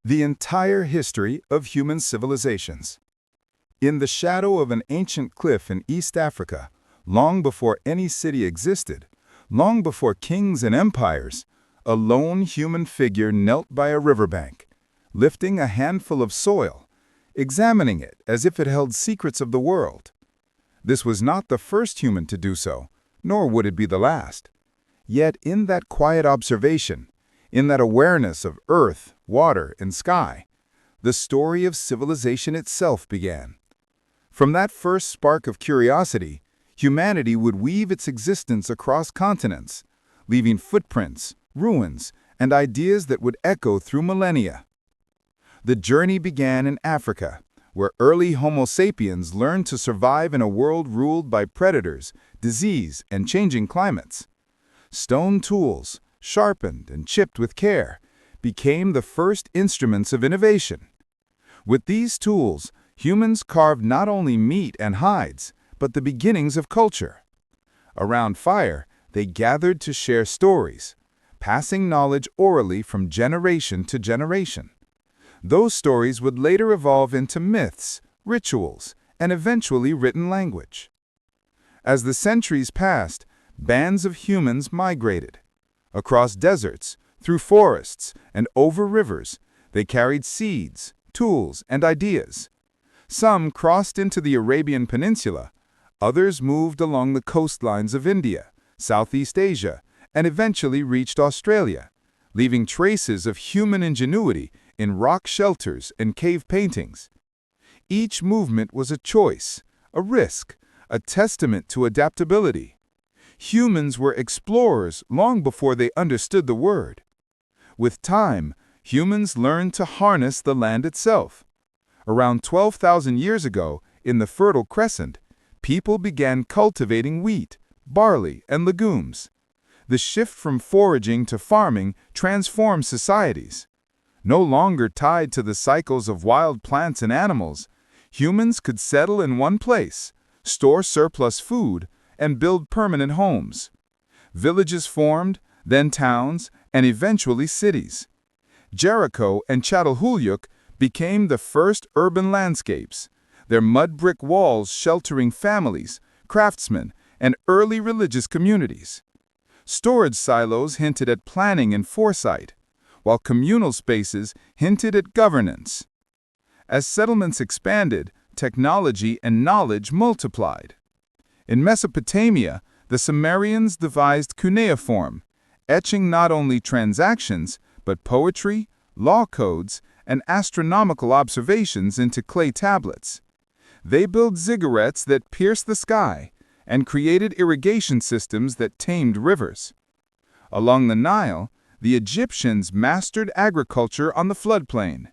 The entire history of human civilizations. In the shadow of an ancient cliff in East Africa, long before any city existed, long before kings and empires, a lone human figure knelt by a riverbank, lifting a handful of soil, examining it as if it held secrets of the world. This was not the first human to do so, nor would it be the last. Yet in that quiet observation, in that awareness of earth, water, and sky, the story of civilization itself began. From that first spark of curiosity, humanity would weave its existence across continents, leaving footprints, ruins, and ideas that would echo through millennia. The journey began in Africa, where early Homo sapiens learned to survive in a world ruled by predators, disease, and changing climates. Stone tools, sharpened and chipped with care, became the first instruments of innovation. With these tools, humans carved not only meat and hides, but the beginnings of culture. Around fire, they gathered to share stories, passing knowledge orally from generation to generation. Those stories would later evolve into myths, rituals, and eventually written language. As the centuries passed, bands of humans migrated. Across deserts, through forests, and over rivers, they carried seeds, tools, and ideas. Some crossed into the Arabian Peninsula, others moved along the coastlines of India, Southeast Asia, and eventually reached Australia, leaving traces of human ingenuity in rock shelters and cave paintings. Each movement was a choice, a risk, a testament to adaptability. Humans were explorers long before they understood the word. With time, humans learned to harness the land itself. Around 12,000 years ago, in the Fertile Crescent, people began cultivating wheat, barley, and legumes. The shift from foraging to farming transformed societies. No longer tied to the cycles of wild plants and animals, humans could settle in one place, store surplus food, and build permanent homes. Villages formed, then towns, and eventually cities. Jericho and Çatalhöyük became the first urban landscapes, their mud brick walls sheltering families, craftsmen, and early religious communities. Storage silos hinted at planning and foresight, while communal spaces hinted at governance. As settlements expanded, technology and knowledge multiplied. In Mesopotamia, the Sumerians devised cuneiform, etching not only transactions, but poetry, law codes, and astronomical observations into clay tablets. They built ziggurats that pierced the sky and created irrigation systems that tamed rivers. Along the Nile, the Egyptians mastered agriculture on the floodplain,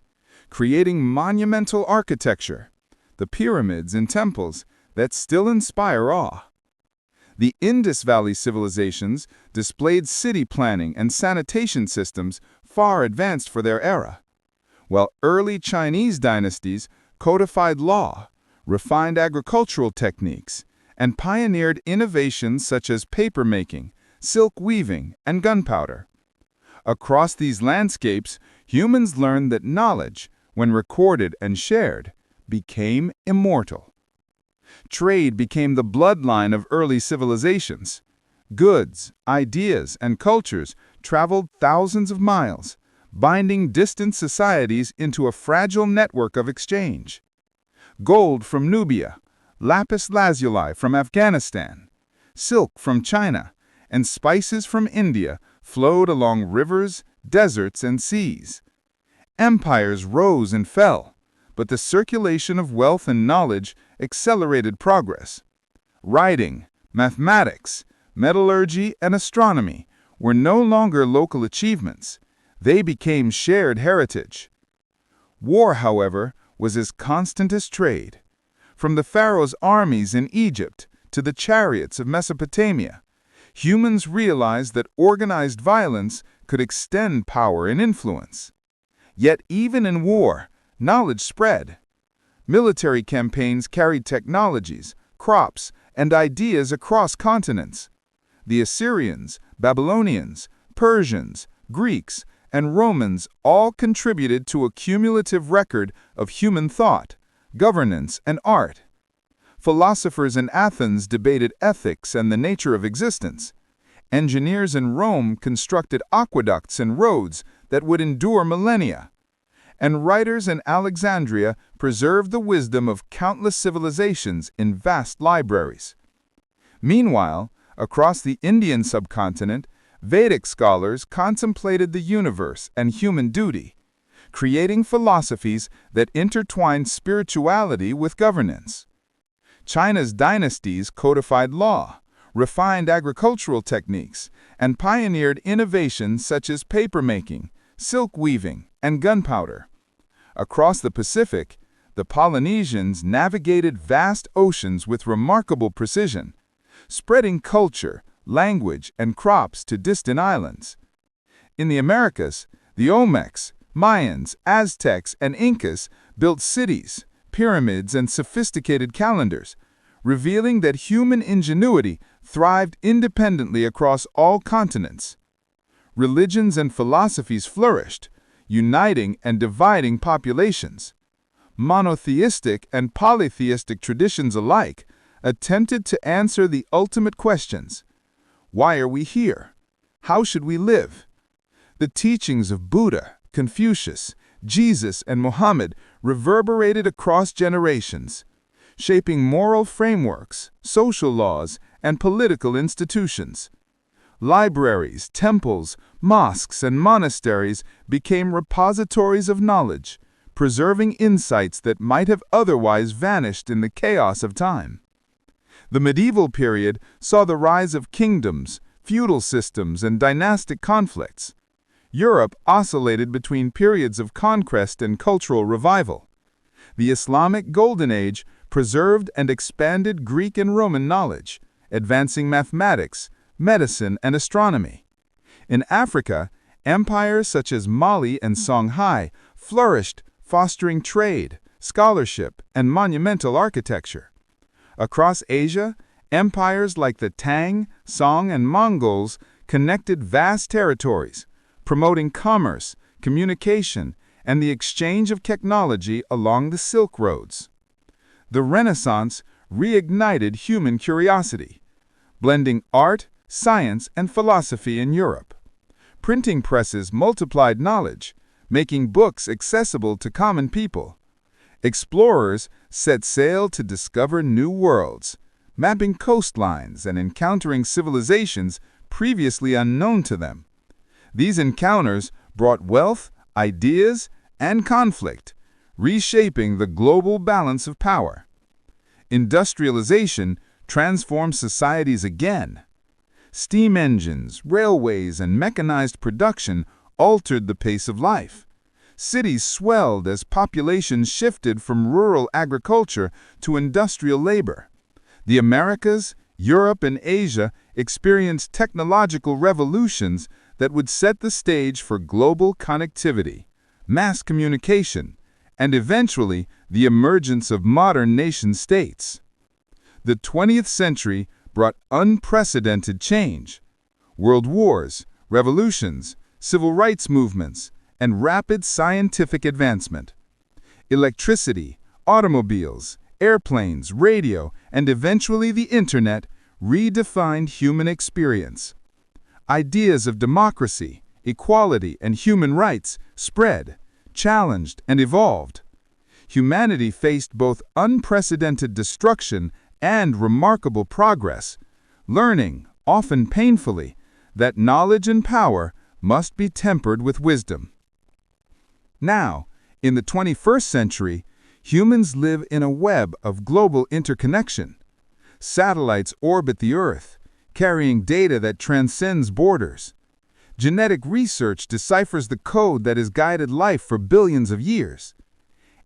creating monumental architecture, the pyramids and temples that still inspire awe. The Indus Valley civilizations displayed city planning and sanitation systems far advanced for their era, while early Chinese dynasties codified law, refined agricultural techniques, and pioneered innovations such as papermaking, silk weaving, and gunpowder. Across these landscapes, humans learned that knowledge, when recorded and shared, became immortal. Trade became the bloodline of early civilizations. Goods, ideas, and cultures traveled thousands of miles, binding distant societies into a fragile network of exchange. Gold from Nubia, lapis lazuli from Afghanistan, silk from China, and spices from India flowed along rivers, deserts, and seas. Empires rose and fell, but the circulation of wealth and knowledge accelerated progress. Writing, mathematics, metallurgy, and astronomy were no longer local achievements. They became shared heritage. War, however, was as constant as trade. From the pharaoh's armies in Egypt to the chariots of Mesopotamia, humans realized that organized violence could extend power and influence. Yet even in war, knowledge spread. Military campaigns carried technologies, crops, and ideas across continents. The Assyrians, Babylonians, Persians, Greeks, and Romans all contributed to a cumulative record of human thought, governance, and art. Philosophers in Athens debated ethics and the nature of existence. Engineers in Rome constructed aqueducts and roads that would endure millennia. And writers in Alexandria preserved the wisdom of countless civilizations in vast libraries. Meanwhile, across the Indian subcontinent, Vedic scholars contemplated the universe and human duty, creating philosophies that intertwined spirituality with governance. China's dynasties codified law, refined agricultural techniques, and pioneered innovations such as papermaking, silk weaving, and gunpowder. Across the Pacific, the Polynesians navigated vast oceans with remarkable precision, spreading culture, language, and crops to distant islands. In the Americas, the Olmecs, Mayans, Aztecs, and Incas built cities, pyramids, and sophisticated calendars, revealing that human ingenuity thrived independently across all continents. Religions and philosophies flourished, uniting and dividing populations. Monotheistic and polytheistic traditions alike attempted to answer the ultimate questions. Why are we here? How should we live? The teachings of Buddha, Confucius, Jesus, and Muhammad reverberated across generations, shaping moral frameworks, social laws, and political institutions. Libraries, temples, mosques, and monasteries became repositories of knowledge, preserving insights that might have otherwise vanished in the chaos of time. The medieval period saw the rise of kingdoms, feudal systems, and dynastic conflicts. Europe oscillated between periods of conquest and cultural revival. The Islamic Golden Age preserved and expanded Greek and Roman knowledge, advancing mathematics, medicine, and astronomy. In Africa, empires such as Mali and Songhai flourished, fostering trade, scholarship, and monumental architecture. Across Asia, empires like the Tang, Song, and Mongols connected vast territories, promoting commerce, communication, and the exchange of technology along the Silk Roads. The Renaissance reignited human curiosity, blending art, science, and philosophy in Europe. Printing presses multiplied knowledge, making books accessible to common people. Explorers set sail to discover new worlds, mapping coastlines and encountering civilizations previously unknown to them. These encounters brought wealth, ideas, and conflict, reshaping the global balance of power. Industrialization transformed societies again. Steam engines, railways, and mechanized production altered the pace of life. Cities swelled as populations shifted from rural agriculture to industrial labor. The Americas, Europe, and Asia experienced technological revolutions that would set the stage for global connectivity, mass communication, and eventually the emergence of modern nation-states. The 20th century brought unprecedented change. World wars, revolutions, civil rights movements, and rapid scientific advancement. Electricity, automobiles, airplanes, radio, and eventually the Internet redefined human experience. Ideas of democracy, equality, and human rights spread, challenged, and evolved. Humanity faced both unprecedented destruction and remarkable progress, learning, often painfully, that knowledge and power must be tempered with wisdom. Now, in the 21st century, humans live in a web of global interconnection. Satellites orbit the Earth, carrying data that transcends borders. Genetic research deciphers the code that has guided life for billions of years.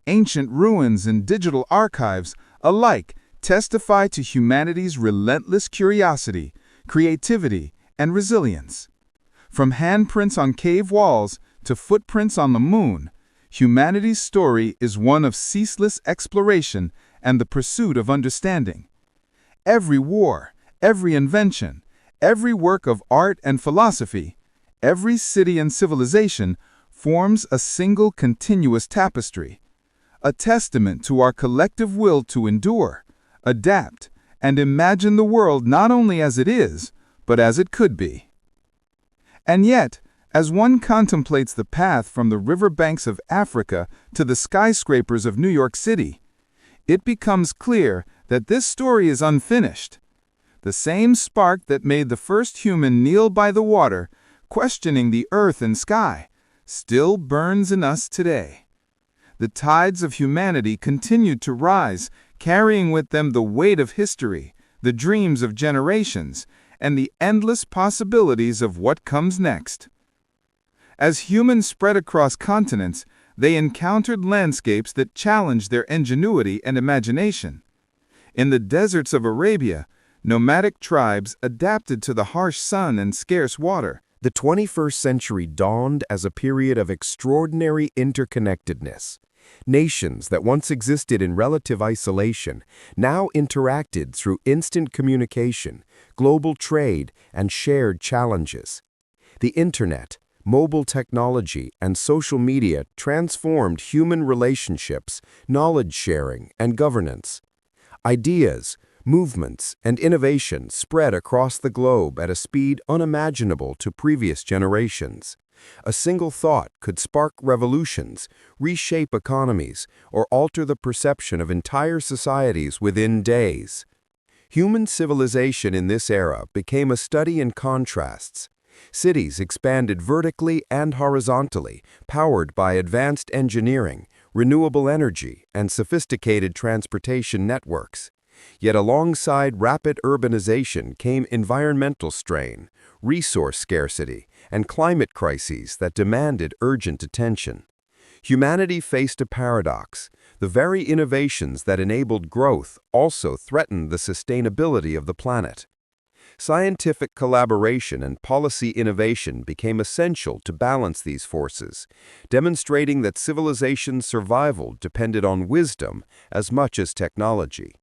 Ancient ruins and digital archives alike testify to humanity's relentless curiosity, creativity, and resilience. From handprints on cave walls to footprints on the moon, humanity's story is one of ceaseless exploration and the pursuit of understanding. Every war, every invention, every work of art and philosophy, every city and civilization forms a single continuous tapestry, a testament to our collective will to endure, adapt, and imagine the world not only as it is, but as it could be. And yet, as one contemplates the path from the riverbanks of Africa to the skyscrapers of New York City, it becomes clear that this story is unfinished. The same spark that made the first human kneel by the water, questioning the earth and sky, still burns in us today. The tides of humanity continued to rise, carrying with them the weight of history, the dreams of generations, and the endless possibilities of what comes next. As humans spread across continents, they encountered landscapes that challenged their ingenuity and imagination. In the deserts of Arabia, nomadic tribes adapted to the harsh sun and scarce water. The 21st century dawned as a period of extraordinary interconnectedness. Nations that once existed in relative isolation now interacted through instant communication, global trade, and shared challenges. The Internet, mobile technology, and social media transformed human relationships, knowledge sharing, and governance. Ideas, movements, and innovation spread across the globe at a speed unimaginable to previous generations. A single thought could spark revolutions, reshape economies, or alter the perception of entire societies within days. Human civilization in this era became a study in contrasts. Cities expanded vertically and horizontally, powered by advanced engineering, renewable energy, and sophisticated transportation networks. Yet alongside rapid urbanization came environmental strain, resource scarcity, and climate crises that demanded urgent attention. Humanity faced a paradox. The very innovations that enabled growth also threatened the sustainability of the planet. Scientific collaboration and policy innovation became essential to balance these forces, demonstrating that civilization's survival depended on wisdom as much as technology.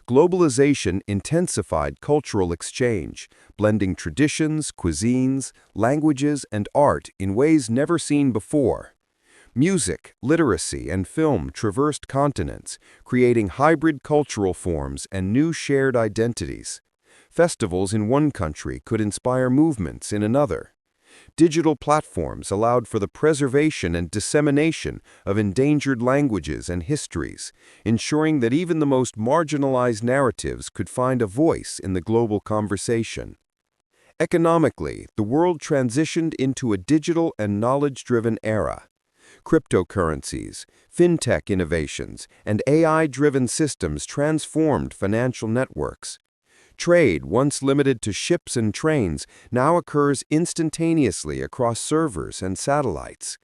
Globalization intensified cultural exchange, blending traditions, cuisines, languages, and art in ways never seen before. Music, literacy, and film traversed continents, creating hybrid cultural forms and new shared identities. Festivals in one country could inspire movements in another. Digital platforms allowed for the preservation and dissemination of endangered languages and histories, ensuring that even the most marginalized narratives could find a voice in the global conversation. Economically, the world transitioned into a digital and knowledge-driven era. Cryptocurrencies, fintech innovations, and AI-driven systems transformed financial networks. Trade, once limited to ships and trains, now occurs instantaneously across servers and satellites.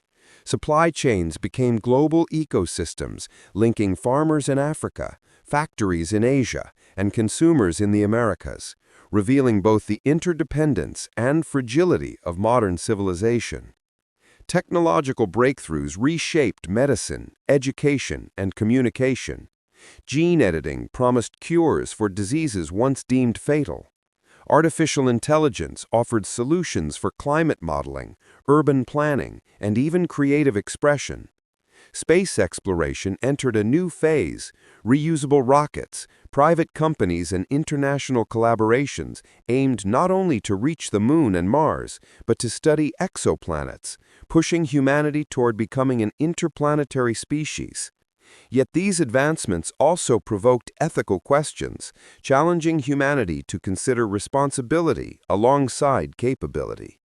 Supply chains became global ecosystems, linking farmers in Africa, factories in Asia, and consumers in the Americas, revealing both the interdependence and fragility of modern civilization. Technological breakthroughs reshaped medicine, education, and communication. Gene editing promised cures for diseases once deemed fatal. Artificial intelligence offered solutions for climate modeling, urban planning, and even creative expression. Space exploration entered a new phase. Reusable rockets, private companies, and international collaborations aimed not only to reach the Moon and Mars, but to study exoplanets, pushing humanity toward becoming an interplanetary species. Yet these advancements also provoked ethical questions, challenging humanity to consider responsibility alongside capability.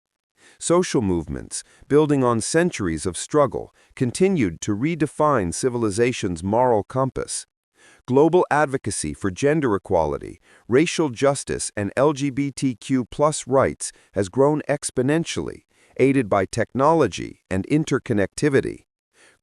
Social movements, building on centuries of struggle, continued to redefine civilization's moral compass. Global advocacy for gender equality, racial justice, and LGBTQ+ rights has grown exponentially, aided by technology and interconnectivity.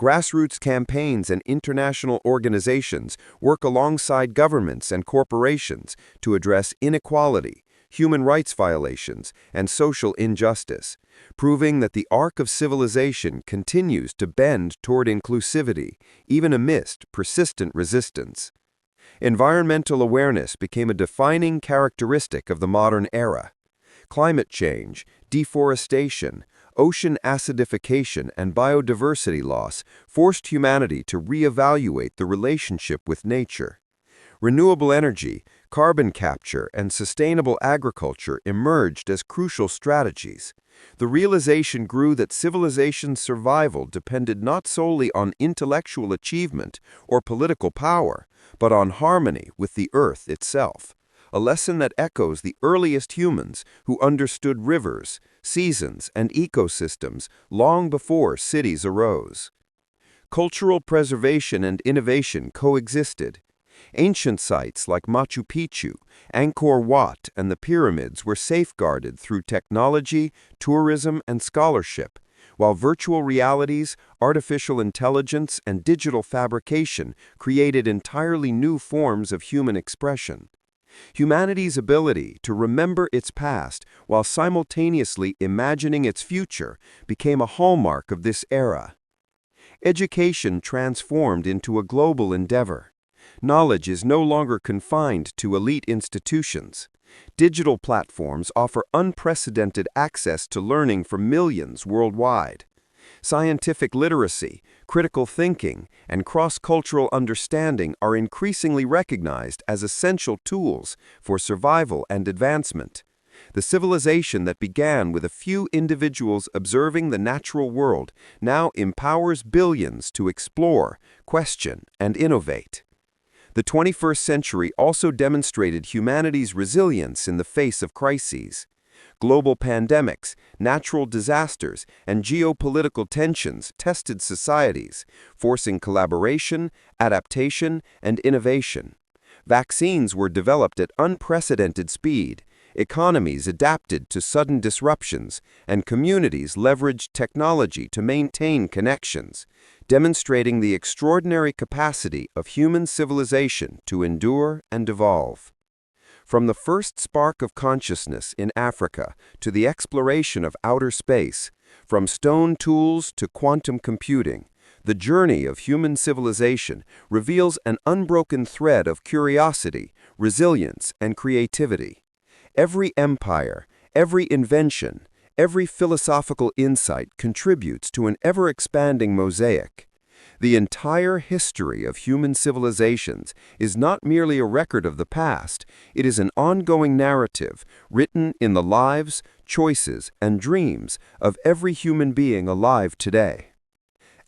Grassroots campaigns and international organizations work alongside governments and corporations to address inequality, human rights violations, and social injustice, proving that the arc of civilization continues to bend toward inclusivity, even amidst persistent resistance. Environmental awareness became a defining characteristic of the modern era. Climate change, deforestation, ocean acidification and biodiversity loss forced humanity to reevaluate the relationship with nature. Renewable energy, carbon capture, and sustainable agriculture emerged as crucial strategies. The realization grew that civilization's survival depended not solely on intellectual achievement or political power, but on harmony with the earth itself. A lesson that echoes the earliest humans who understood rivers, seasons, and ecosystems long before cities arose. Cultural preservation and innovation coexisted. Ancient sites like Machu Picchu, Angkor Wat, and the pyramids were safeguarded through technology, tourism, and scholarship, while virtual realities, artificial intelligence, and digital fabrication created entirely new forms of human expression. Humanity's ability to remember its past while simultaneously imagining its future became a hallmark of this era. Education transformed into a global endeavor. Knowledge is no longer confined to elite institutions. Digital platforms offer unprecedented access to learning for millions worldwide. Scientific literacy, critical thinking, and cross-cultural understanding are increasingly recognized as essential tools for survival and advancement. The civilization that began with a few individuals observing the natural world now empowers billions to explore, question, and innovate. The 21st century also demonstrated humanity's resilience in the face of crises. Global pandemics, natural disasters, and geopolitical tensions tested societies, forcing collaboration, adaptation, and innovation. Vaccines were developed at unprecedented speed, economies adapted to sudden disruptions, and communities leveraged technology to maintain connections, demonstrating the extraordinary capacity of human civilization to endure and evolve. From the first spark of consciousness in Africa to the exploration of outer space, from stone tools to quantum computing, the journey of human civilization reveals an unbroken thread of curiosity, resilience, and creativity. Every empire, every invention, every philosophical insight contributes to an ever-expanding mosaic. The entire history of human civilizations is not merely a record of the past, it is an ongoing narrative written in the lives, choices, and dreams of every human being alive today.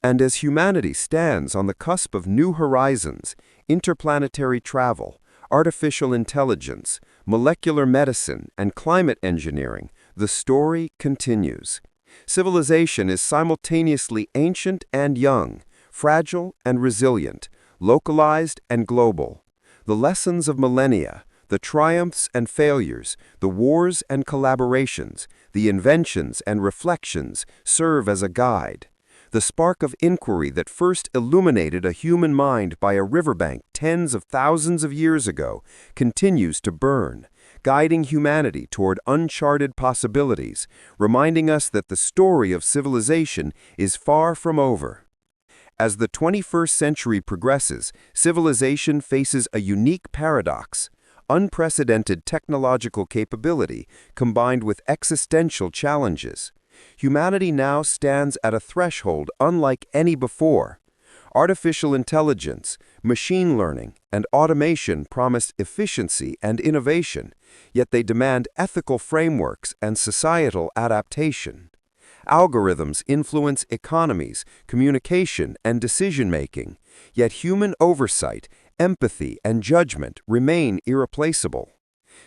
And as humanity stands on the cusp of new horizons, interplanetary travel, artificial intelligence, molecular medicine, and climate engineering, the story continues. Civilization is simultaneously ancient and young, fragile and resilient, localized and global. The lessons of millennia, the triumphs and failures, the wars and collaborations, the inventions and reflections serve as a guide. The spark of inquiry that first illuminated a human mind by a riverbank tens of thousands of years ago continues to burn, guiding humanity toward uncharted possibilities, reminding us that the story of civilization is far from over. As the 21st century progresses, civilization faces a unique paradox: unprecedented technological capability combined with existential challenges. Humanity now stands at a threshold unlike any before. Artificial intelligence, machine learning, and automation promise efficiency and innovation, yet they demand ethical frameworks and societal adaptation. Algorithms influence economies, communication, and decision-making, yet human oversight, empathy, and judgment remain irreplaceable.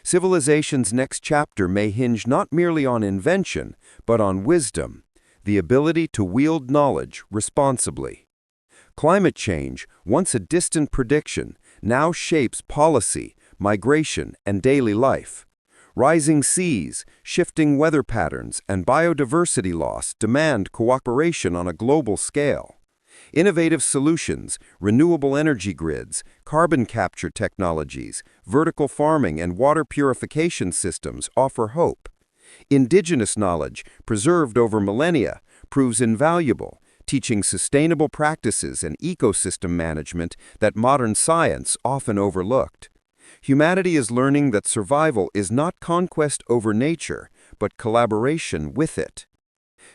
Civilization's next chapter may hinge not merely on invention, but on wisdom, the ability to wield knowledge responsibly. Climate change, once a distant prediction, now shapes policy, migration, and daily life. Rising seas, shifting weather patterns, and biodiversity loss demand cooperation on a global scale. Innovative solutions, renewable energy grids, carbon capture technologies, vertical farming, and water purification systems offer hope. Indigenous knowledge, preserved over millennia, proves invaluable, teaching sustainable practices and ecosystem management that modern science often overlooked. Humanity is learning that survival is not conquest over nature, but collaboration with it.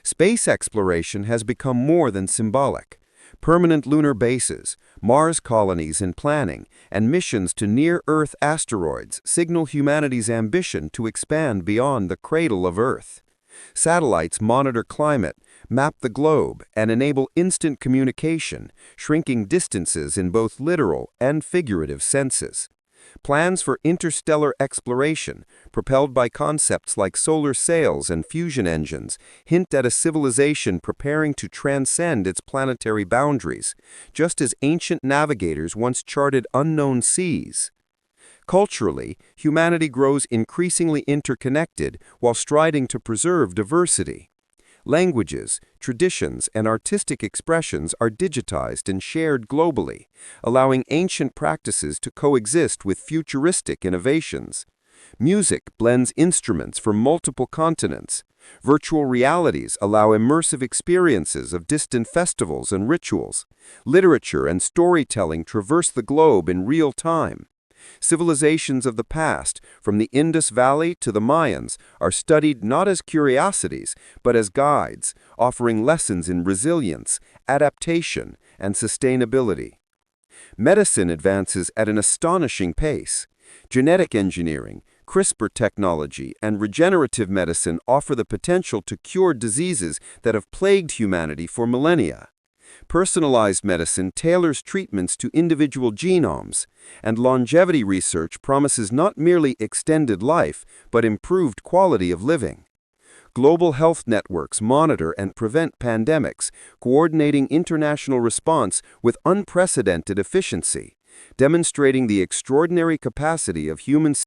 Space exploration has become more than symbolic. Permanent lunar bases, Mars colonies in planning, and missions to near-Earth asteroids signal humanity's ambition to expand beyond the cradle of Earth. Satellites monitor climate, map the globe, and enable instant communication, shrinking distances in both literal and figurative senses. Plans for interstellar exploration, propelled by concepts like solar sails and fusion engines, hint at a civilization preparing to transcend its planetary boundaries, just as ancient navigators once charted unknown seas. Culturally, humanity grows increasingly interconnected while striving to preserve diversity. Languages, traditions, and artistic expressions are digitized and shared globally, allowing ancient practices to coexist with futuristic innovations. Music blends instruments from multiple continents. Virtual realities allow immersive experiences of distant festivals and rituals. Literature and storytelling traverse the globe in real time. Civilizations of the past, from the Indus Valley to the Mayans, are studied not as curiosities, but as guides, offering lessons in resilience, adaptation, and sustainability. Medicine advances at an astonishing pace. Genetic engineering, CRISPR technology, and regenerative medicine offer the potential to cure diseases that have plagued humanity for millennia. Personalized medicine tailors treatments to individual genomes, and longevity research promises not merely extended life, but improved quality of living. Global health networks monitor and prevent pandemics, coordinating international response with unprecedented efficiency, demonstrating the extraordinary capacity of human